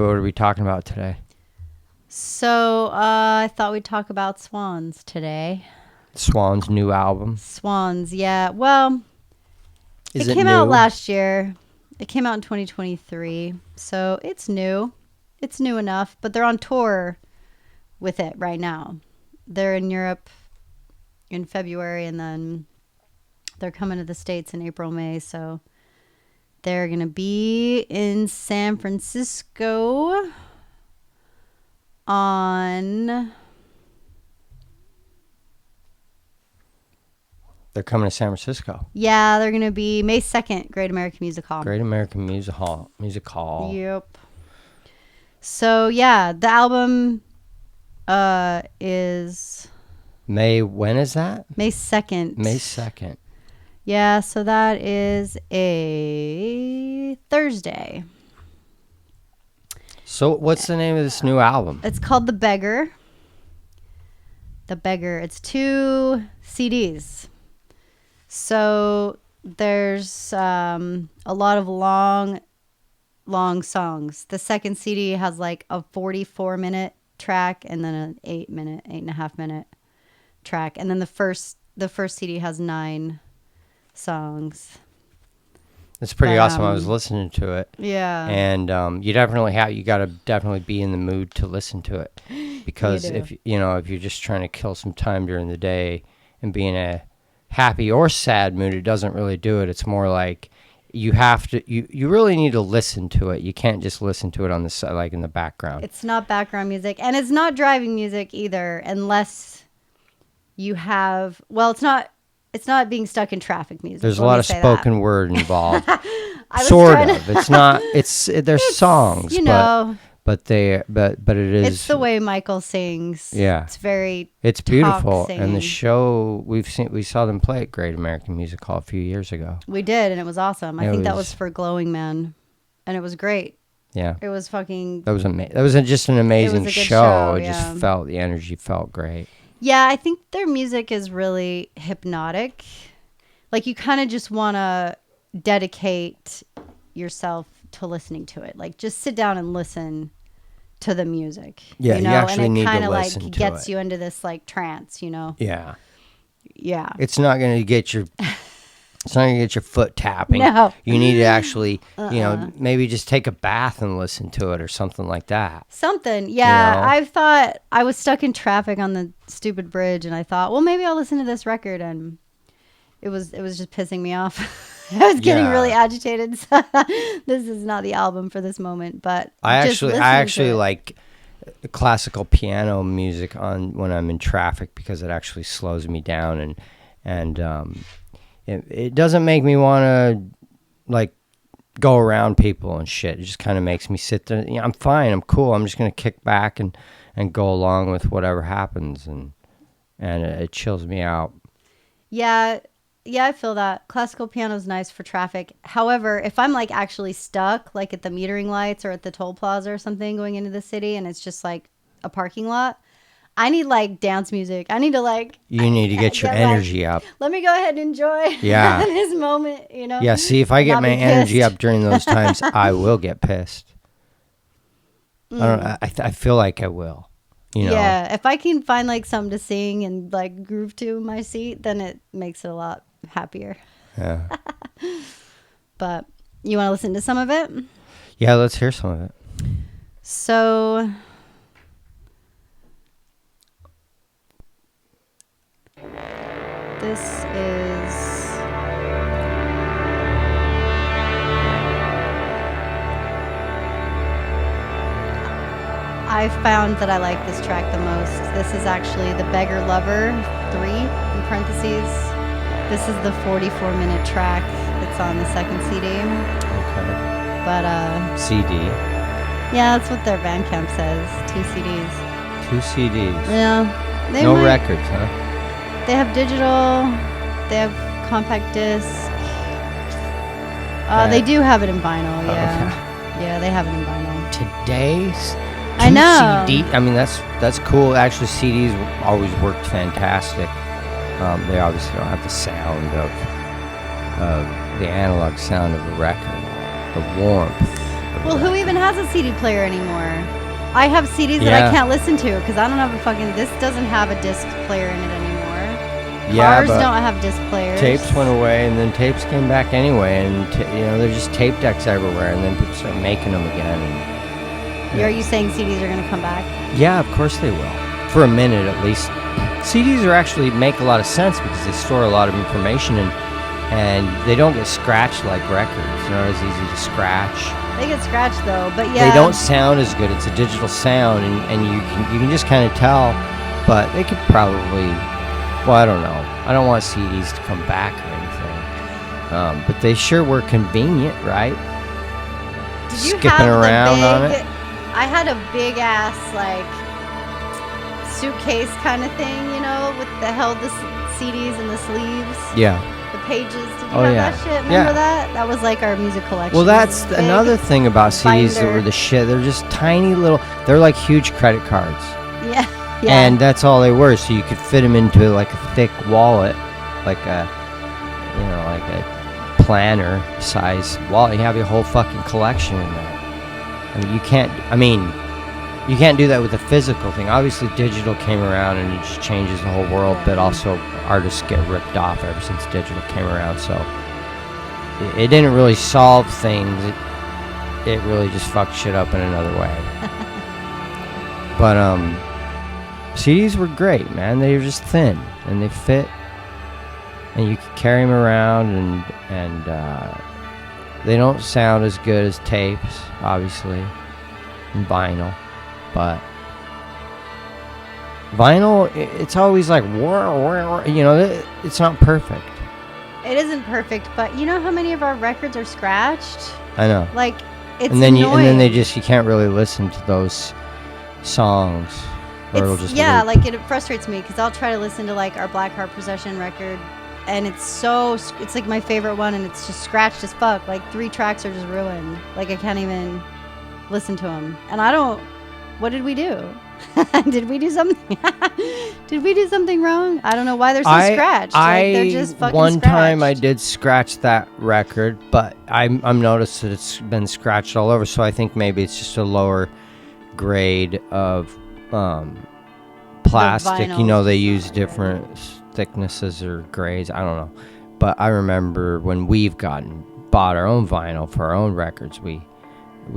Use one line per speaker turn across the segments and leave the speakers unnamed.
What are we talking about today?
So I thought we'd talk about Swans today.
Swan's new album.
Swans, yeah. Well,
Is
it
it
came
new?
out last year. It came out in 2023. So it's new. It's new enough, but they're on tour with it right now. They're in Europe in February, and then they're coming to the States in April, May. So they're going to be in San Francisco on...
They're coming to San Francisco.
Yeah, they're going to be May 2nd, Great American Music Hall.
Great American Music Hall.
Yep. So, yeah, the album is...
May, when is that?
May 2nd.
May 2nd.
Yeah, so that is a Thursday.
So what's the name of this new album?
It's called The Beggar. The Beggar. It's 2 CDs. So there's a lot of long songs. The second CD has like a 44-minute track and then an 8.5 minute track. And then the first CD has 9 songs.
It's pretty awesome. I was listening to it.
Yeah.
And you got to definitely be in the mood to listen to it, because if you're just trying to kill some time during the day and be in a happy or sad mood, it doesn't really do it. It's more like you have to, you really need to listen to it. You can't just listen to it on the side, like in the background.
It's not background music, and it's not driving music either, unless you have, well, it's not being stuck in traffic music.
There's a lot of spoken word involved. It's there's songs, but it is.
It's the way Michael sings.
Yeah,
it's
beautiful. And the show we saw them play at Great American Music Hall a few years ago.
We did, and it was awesome. I think that was for Glowing Man, and it was great.
Yeah,
it was fucking.
That was amazing. That was just an amazing show. It just felt, the energy felt great.
Yeah, I think their music is really hypnotic. Like, you kind of just want to dedicate yourself to listening to it. Like, just sit down and listen to the music.
Yeah, you actually
and it
need
kind
to
of
listen
like
to
gets
it.
you into this like trance,
Yeah.
Yeah.
It's not going to get your foot tapping.
No.
You need to actually, maybe just take a bath and listen to it or something like that.
Something. Yeah. I thought I was stuck in traffic on the stupid bridge, and I thought, well, maybe I'll listen to this record, and it was just pissing me off. I was getting really agitated. So this is not the album for this moment, but
I actually like classical piano music on when I'm in traffic, because it actually slows me down, and it doesn't make me want to like go around people and shit. It just kind of makes me sit there. I'm fine. I'm cool. I'm just gonna kick back and go along with whatever happens, and it chills me out.
Yeah, I feel that. Classical piano is nice for traffic. However, if I'm like actually stuck, like at the metering lights or at the toll plaza or something going into the city, and it's just like a parking lot, I need like dance music. I need to like...
You need to get your energy up.
Let me go ahead and enjoy this moment,
Yeah, see, if I get my energy up during those times, I will get pissed. I feel like I will.
Yeah, if I can find like something to sing and like groove to in my seat, then it makes it a lot happier.
Yeah.
But you want to listen to some of it?
Yeah, let's hear some of it.
So... this is... I found that I like this track the most. This is actually the Beggar Lover 3 in parentheses. This is the 44-minute track that's on the second CD.
Okay.
But
CD.
Yeah, that's what their Bandcamp says. 2 CDs.
2 CDs.
Yeah.
No records, huh?
They have digital. They have compact disc. They do have it in vinyl. Yeah.
Okay.
Yeah, they have it in vinyl.
Today's.
I know.
CD. I mean, that's cool. Actually, CDs always worked fantastic. They obviously don't have the sound of the analog sound of the record, the warmth
Well, who even has a CD player anymore? I have CDs that I can't listen to because I don't have a fucking. This doesn't have a disc player in it anymore. Cars don't have disc players.
Tapes went away, and then tapes came back anyway, and there's just tape decks everywhere, and then people start making them again. And,
Are you saying CDs are going to come back?
Yeah, of course they will. For a minute, at least. CDs are actually make a lot of sense because they store a lot of information, and they don't get scratched like records. They're not as easy to scratch.
They get scratched though, but yeah.
They don't sound as good. It's a digital sound, and you can just kind of tell. But they could probably. Well, I don't know. I don't want CDs to come back or anything. But they sure were convenient, right?
Did you
Skipping
have
around on it.
I had a big ass suitcase kind of thing, with the held the CDs and the sleeves.
Yeah.
The pages. Did you have that shit? Remember that? That was like our music collection.
Well, that's another thing about CDs that were the shit. They're just tiny little. They're like huge credit cards.
Yeah. Yeah.
And that's all they were. So you could fit them into like a thick wallet, like a planner size wallet. You have your whole fucking collection in there. I mean, you can't do that with a physical thing. Obviously, digital came around and it just changes the whole world. But also, artists get ripped off ever since digital came around. So it didn't really solve things. It really just fucked shit up in another way. But CDs were great, man. They were just thin and they fit, and you could carry them around, and they don't sound as good as tapes, obviously, and vinyl. But vinyl, it's always like, it's not perfect.
It isn't perfect, but you know how many of our records are scratched?
I know.
Like, it's
annoying. And then you can't really listen to those songs.
It frustrates me because I'll try to listen to like our Black Heart Procession record, and it's like my favorite one, and it's just scratched as fuck. Like 3 tracks are just ruined. Like I can't even listen to them, and I don't. What did we do? Did we do something? Did we do something wrong? I don't know why they're so scratched. They're just fucking
one
scratched.
time I did scratch that record, but I'm noticed that it's been scratched all over. So I think maybe it's just a lower grade of plastic. They use different thicknesses or grades. I don't know, but I remember when we've bought our own vinyl for our own records, we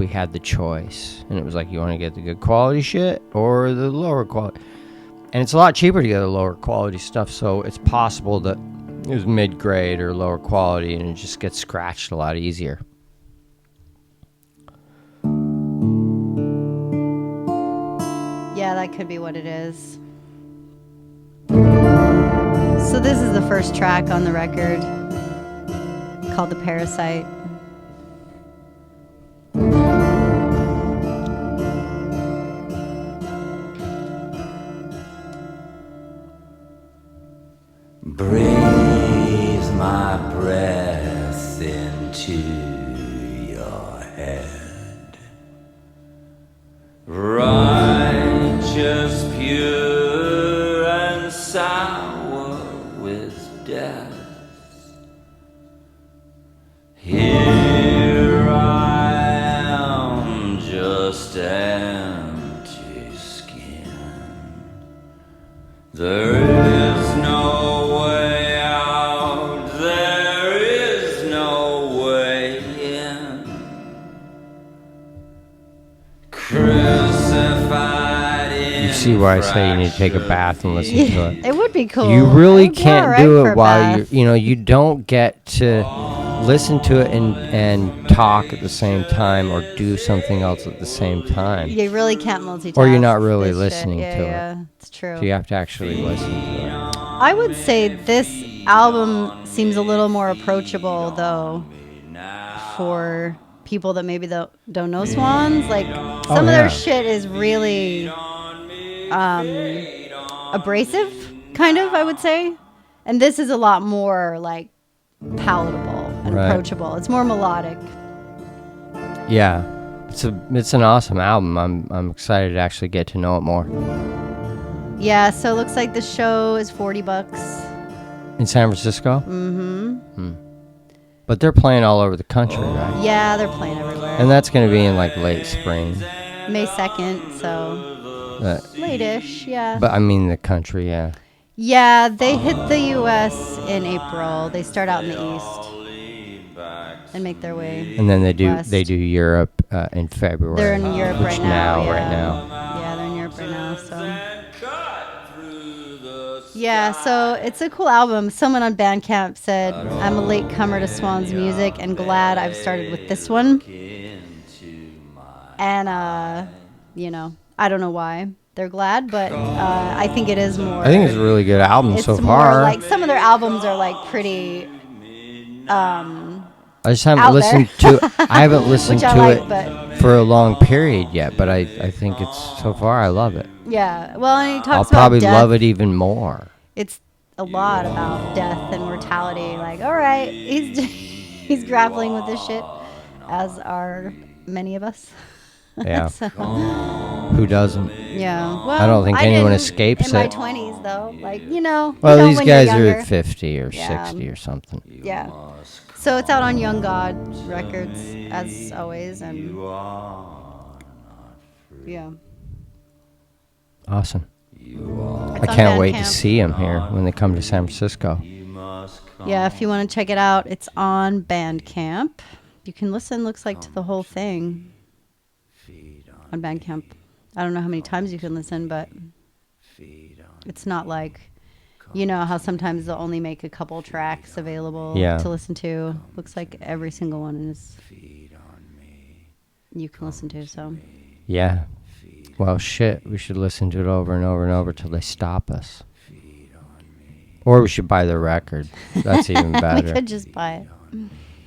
had the choice, and it was like, you want to get the good quality shit or the lower quality, and it's a lot cheaper to get the lower quality stuff. So it's possible that it was mid-grade or lower quality, and it just gets scratched a lot easier.
Yeah, that could be what it is. So this is the first track on the record, called The Parasite.
Breathe my breath into your head. Righteous, pure, and sour with death. Here I am, just empty skin. There is no way out, there is no way in. Crucified in.
You see why I say you need to take a bath and listen to it.
It would be cool.
You really can't do it while you don't get to listen to it and talk at the same time or do something else at the same time.
You really can't multitask.
Or you're not really listening to it.
Yeah, it's true.
So you have to actually listen to it.
I would say this album seems a little more approachable, though, for people that maybe don't know Swans. Like, some of their shit is really abrasive, kind of, I would say. And this is a lot more, like, palatable and approachable. It's more melodic.
Yeah. It's an awesome album. I'm excited to actually get to know it more.
Yeah, so it looks like the show is $40
in San Francisco.
Mm-hmm.
But they're playing all over the country, right?
Yeah, they're playing everywhere.
And that's going to be in like late spring.
May 2nd, so late-ish, yeah.
But I mean the country, yeah.
Yeah, they hit the U.S. in April. They start out in the East and make their way.
And then
west.
they do Europe in February.
They're in Europe
which
right now.
Right now.
Yeah, they're in Europe right now. So yeah, so it's a cool album. Someone on Bandcamp said, "I'm a late comer to Swan's music and glad I've started with this one." And you know, I don't know why they're glad, but I think it is more.
I think it's a really good album so
It's
far.
more like some of their albums are like pretty.
I just haven't
out
listened
there.
to. I haven't listened
Which I
to
like,
it
but
for a long period yet. But I think it's so far I love it.
yeah. Well, and he talks
I'll
about
probably
death.
love it even more.
It's a lot about death and mortality. Like, all right, he's grappling with this shit, as are many of us.
Yeah.
So,
Who doesn't?
yeah. Well,
I don't think anyone
didn't
escapes
in my
it.
20s, though. Like, you know.
Well,
you know,
these
when you're
guys are
younger.
at 50 or
Yeah.
60 or something.
Yeah. So it's out on Young God Records, as always, and yeah.
Awesome.
It's
I
on
can't wait to
Bandcamp.
see them here when they come to San Francisco.
Yeah, if you want to check it out, it's on Bandcamp. You can listen, looks like, to the whole thing on Bandcamp. I don't know how many times you can listen, but it's not like, you know, how sometimes they'll only make a couple tracks available
Yeah.
to listen to. Looks like every single one is you can listen to, so.
Yeah. Well, shit. We should listen to it over and over and over till they stop us. Or we should buy their record. That's even
We
better.
could just buy it.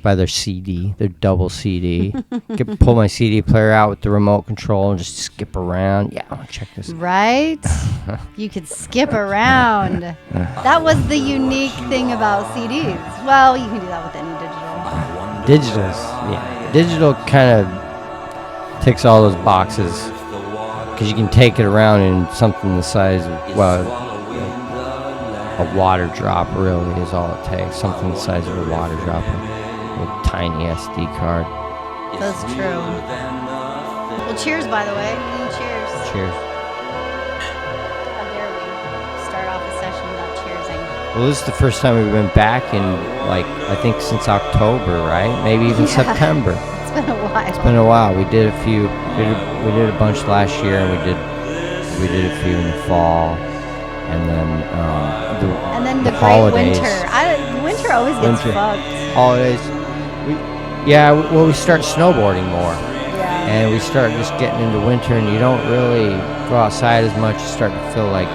Buy their CD, their double CD. Pull my CD player out with the remote control and just skip around. Yeah, I want to check this out.
Right? You could skip around. That was the unique thing about CDs. Well, you can do that with any digital.
Digital kind of ticks all those boxes because you can take it around in something the size of, well, a water drop really is all it takes. Something the size of a water drop. A tiny SD card.
That's true. Well, cheers, by the way. Cheers.
Cheers.
How dare we start off a session without cheersing?
Well, this is the first time we've been back in, like, I think since October, right? Maybe even
Yeah.
September.
It's been a while.
It's been a while. We did a few. We did a bunch last year, and we did a few in the fall, and then
the great
holidays.
winter. Winter always gets
Winter.
fucked.
Holidays. We start snowboarding more,
Yeah.
and we start just getting into winter, and you don't really go outside as much. You start to feel like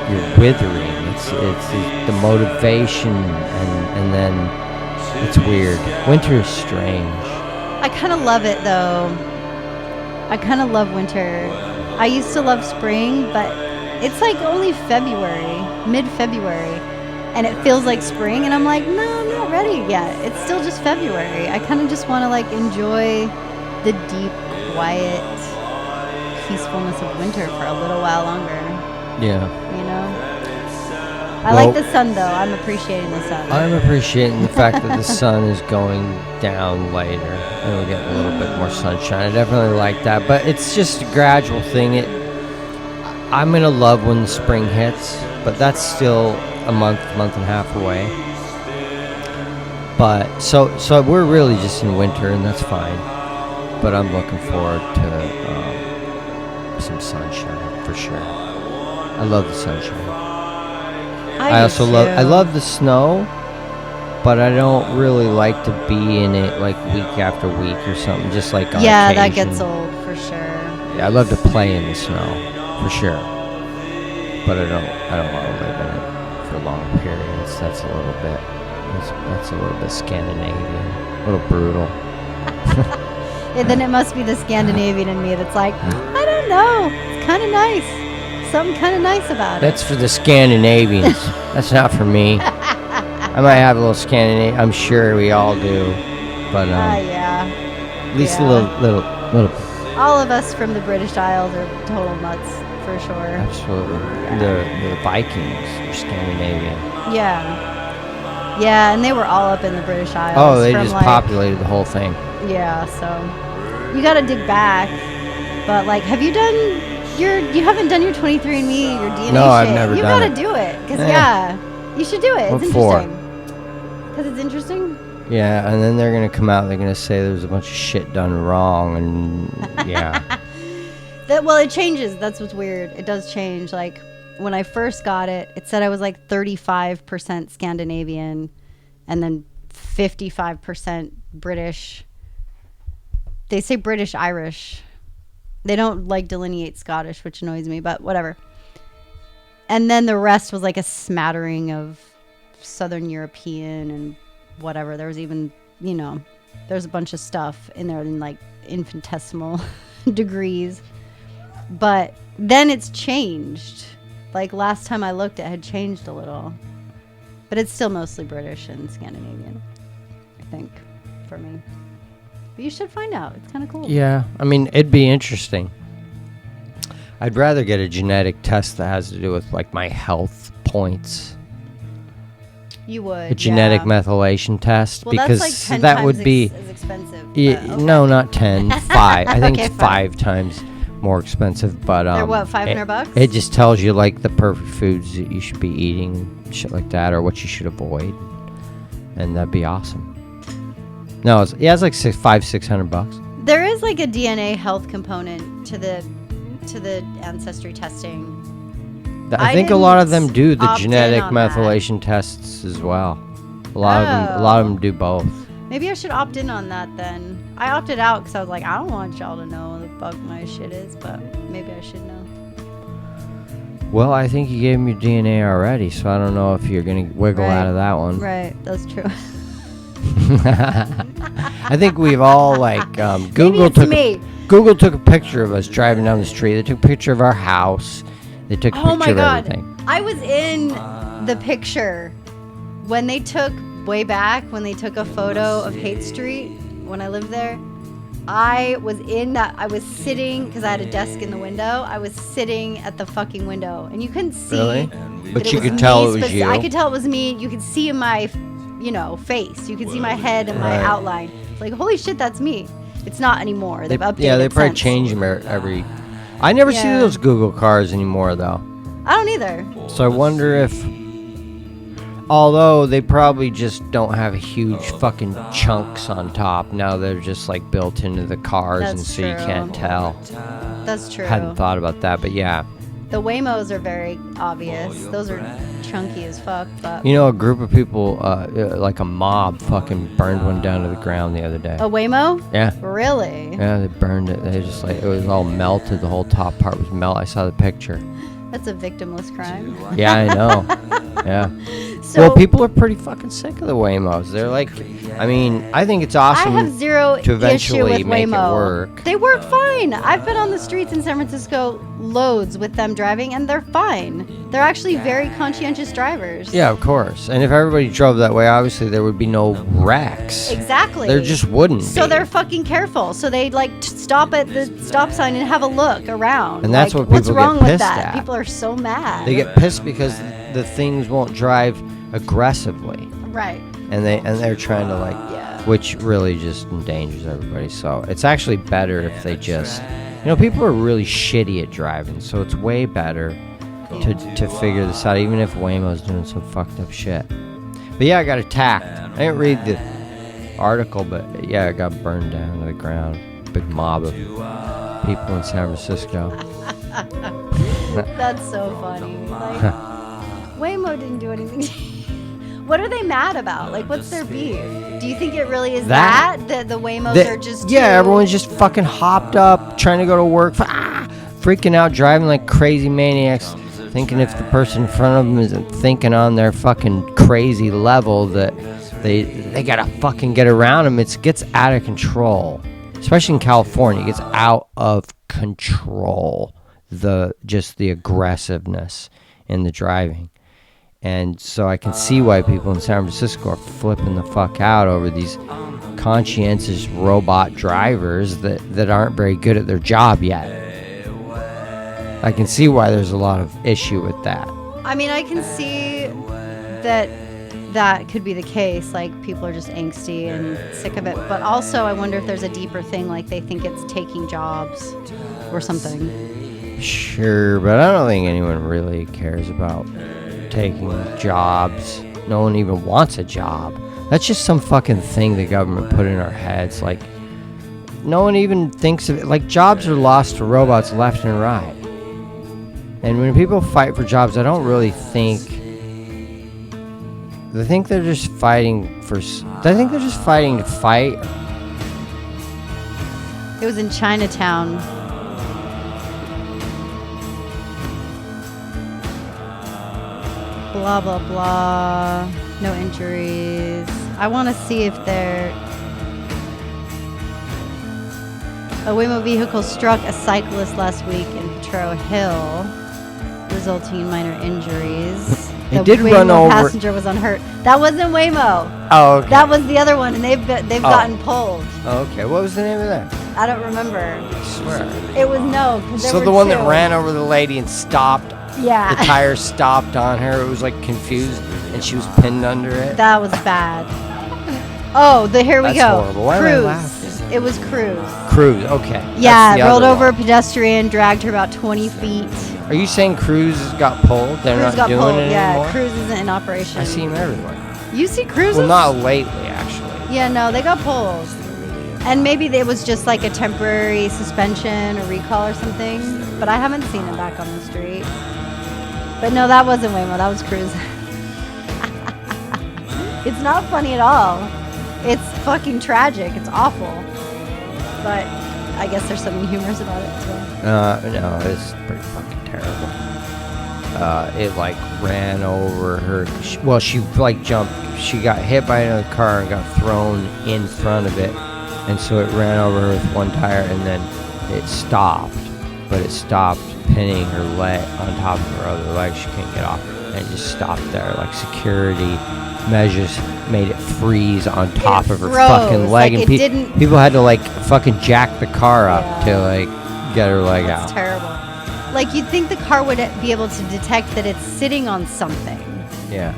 you're withering. It's the motivation, and then it's weird. Winter is strange.
I kind of love it though. I kind of love winter. I used to love spring, but it's like only February, mid-February, and it feels like spring, and I'm like, no, I'm not ready yet. It's still just February. I kind of just want to like enjoy the deep, quiet peacefulness of winter for a little while longer.
Yeah.
You know? I like the sun, though. I'm appreciating the sun.
I'm appreciating the fact that the sun is going down later and we're getting a little bit more sunshine. I definitely like that, but it's just a gradual thing. I'm gonna love when the spring hits, but that's still a month and a half away. But so we're really just in winter, and that's fine. But I'm looking forward to some sunshine for sure. I love the sunshine. I also love the snow, but I don't really like to be in it like week after week or something. Just like on
yeah,
occasion.
that gets old for sure.
Yeah, I love to play in the snow for sure, but I don't want to live in it for long periods. That's a little bit Scandinavian, a little brutal.
Yeah, then it must be the Scandinavian in me that's like, I don't know, it's kind of nice. Something kind of nice about it.
That's for the Scandinavians. That's not for me. I might have a little Scandinavian. I'm sure we all do, but
yeah.
at least
Yeah.
a little.
All of us from the British Isles are total nuts for sure.
Absolutely. The Vikings are Scandinavian.
Yeah. Yeah, and they were all up in the British Isles.
Oh, they
from,
just
like,
populated the whole thing.
Yeah, so you got to dig back. But like, have you done you haven't done your 23andMe, your DNA
No,
shit.
I've never
You
done
gotta
it.
do it, because you should do it.
What
It's
for?
interesting. Because it's interesting.
Yeah, and then they're gonna come out and they're gonna say there's a bunch of shit done wrong, and yeah.
Well, it changes. That's what's weird. It does change. Like when I first got it, it said I was like 35% Scandinavian, and then 55% British. They say British Irish. They don't like delineate Scottish, which annoys me, but whatever. And then the rest was like a smattering of Southern European and whatever. There was even, there's a bunch of stuff in there in like infinitesimal degrees. But then it's changed. Like last time I looked, it had changed a little. But it's still mostly British and Scandinavian, I think, for me. But you should find out. It's kind of cool.
Yeah, I mean, it'd be interesting. I'd rather get a genetic test that has to do with like my health points.
You would.
A genetic methylation test,
well,
because
that's like 10
that
times
would be
as expensive.
Yeah,
but okay.
No, not 10, 5. I think
Okay,
it's
fine.
5 times more expensive, but
They're what, $500?
It just tells you like the perfect foods that you should be eating, shit like that, or what you should avoid, and that'd be awesome. No, it's like $600.
There is like a DNA health component to the ancestry testing.
I think a lot of them do the
opt in
genetic
on that.
methylation tests as well. A lot of them do both.
Maybe I should opt in on that then. I opted out because I was like, I don't want y'all to know what the fuck my shit is, but maybe I should know.
Well, I think you gave me your DNA already, so I don't know if you're gonna wiggle out of that one.
Right, that's true.
I think we've all Google took a picture of us driving down the street. They took a picture of our house. They took a picture of everything.
I was in the picture when they took a photo of Haight Street when I lived there. I was in that. I was sitting because I had a desk in the window. I was sitting at the fucking window, and you couldn't see.
Really? But you
was
could tell
me,
it was you.
I could tell it was me. You could see in my, face. You could see my head and my outline. It's like, holy shit, that's me. It's not anymore. They've updated.
Yeah, they probably
since.
change them every. I never see those Google cars anymore, though.
I don't either.
So I wonder if, although they probably just don't have huge fucking chunks on top, now they're just like built into the cars,
That's
and so
true.
you can't tell.
That's true.
Hadn't thought about that, but yeah.
The Waymos are very obvious. Those are chunky as fuck. But
A group of people, like a mob, fucking burned one down to the ground the other day.
a Waymo?
Yeah.
Really?
Yeah, they burned it. They just it was all melted. The whole top part was melt. I saw the picture.
That's a victimless crime.
Yeah, I know. Yeah.
So,
Well, people are pretty fucking sick of the Waymos. They're like, I think it's awesome.
I have zero
to eventually
issue with
make it
Waymo.
work.
They work fine. I've been on the streets in San Francisco loads with them driving, and they're fine. They're actually very conscientious drivers.
Yeah, of course. And if everybody drove that way, obviously there would be no wrecks.
Exactly.
There just wouldn't
So
be.
they're fucking careful. So they stop at the stop sign and have a look around.
And that's what
what's
people get
wrong with
pissed
that?
at.
People are so mad.
They get pissed because the things won't drive aggressively.
right.
And they're trying to which really just endangers everybody. So it's actually better if they just, people are really shitty at driving, so it's way better to figure this out, even if Waymo's doing some fucked up shit. But yeah, I got attacked. I didn't read the article, but yeah, I got burned down to the ground. Big mob of people in San Francisco.
That's so funny. Like, Waymo didn't do anything. What are they mad about? Like, what's their beef? Do you think it really is that the Waymos are just
everyone's just fucking hopped up, trying to go to work, freaking out, driving like crazy maniacs, thinking if the person in front of them isn't thinking on their fucking crazy level that they gotta fucking get around them. It gets out of control, especially in California. It gets out of control. The aggressiveness in the driving. And so I can see why people in San Francisco are flipping the fuck out over these conscientious robot drivers that aren't very good at their job yet. I can see why there's a lot of issue with that.
I mean, I can see that that could be the case. Like, people are just angsty and sick of it. But also, I wonder if there's a deeper thing, like they think it's taking jobs or something.
Sure, but I don't think anyone really cares about taking jobs. No one even wants a job. That's just some fucking thing the government put in our heads. Like, no one even thinks of it. Like, jobs are lost to robots left and right. And when people fight for jobs, I don't really think... I think they're just fighting for... I think they're just fighting to fight.
It was in Chinatown. Blah, blah, blah. No injuries. I want to see if they're... A Waymo vehicle struck a cyclist last week in Potrero Hill, resulting in minor injuries.
It
The
did
Waymo
run over...
passenger was unhurt. That wasn't Waymo.
Oh, okay.
That was the other one, and they've gotten pulled.
Oh, okay. What was the name of that?
I don't remember.
I swear.
It was no. 'Cause there
So
were
the one
two.
that ran over the lady and stopped,
Yeah.
the tire stopped on her. It was like confused, and she was pinned under it.
That was bad. Oh, here we
That's
go.
horrible. Why am I
Cruz.
laughing?
It was Cruz.
Cruz, okay.
Yeah,
That's the
rolled
other
over a
one.
pedestrian, dragged her about 20 feet.
Are you saying Cruz got pulled? They're
Cruz
not
got
doing
pulled.
it
Yeah,
anymore?
Cruz isn't in operation.
I see him everywhere.
You see Cruz?
Well, not lately, actually.
Yeah, no, they got pulled. And maybe it was just like a temporary suspension or recall or something. But I haven't seen him back on the street. But no, that wasn't Waymo. That was Cruz. It's not funny at all. It's fucking tragic. It's awful. But I guess there's something humorous about it as well.
No, it's pretty fucking terrible. It like ran over her. She like jumped. She got hit by another car and got thrown in front of it, and so it ran over her with one tire, and then it stopped. But it stopped pinning her leg on top of her other leg. She couldn't get off, and it just stopped there. Like security measures made it freeze on top of her
froze,
fucking leg,
like
and
it didn't-
people had to like fucking jack the car up
Yeah.
to like get her leg
That's
out.
terrible. Like, you'd think the car would be able to detect that it's sitting on something.
Yeah.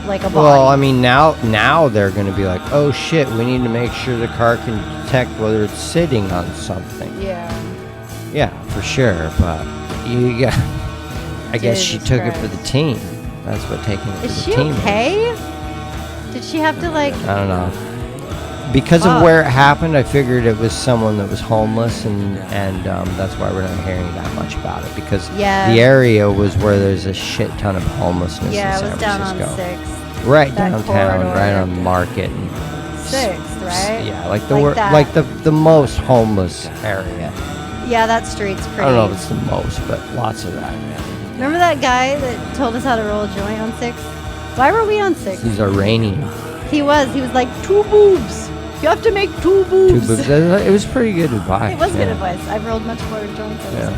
Like a body.
Well, I mean, now they're going to be like, oh shit, we need to make sure the car can detect whether it's sitting on something.
Yeah.
Yeah, for sure, but you got. I guess she
Jesus
took it for
Christ.
the team. That's what taking it
Is
for
she
the team.
okay? Did she have to, like...
I don't know. Because of where it happened, I figured it was someone that was homeless, and that's why we're not hearing that much about it. Because
Yeah.
the area was where there's a shit ton of homelessness
Yeah,
in
it
San
was down on
Francisco.
6th.
Right
that
downtown,
corridor.
right on Market and
6th, right?
Yeah, like the
Like that.
like the most homeless area.
Yeah, that street's pretty...
I don't know if it's the most, but lots of that.
Remember that guy that told us how to roll a joint on 6th? Why were we on 6th?
He's Iranian.
He was like, 2 boobs. You have to make 2 boobs.
Too, but it was pretty good advice.
It was good
yeah.
advice. I've rolled much more joints.
Yeah.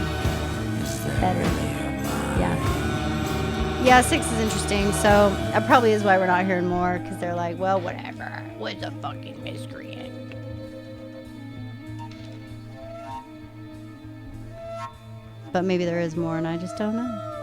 Better. Yeah. Yeah, 6 is interesting. So that probably is why we're not hearing more, because they're like, well, whatever. Was a fucking miscreant. But maybe there is more, and I just don't know.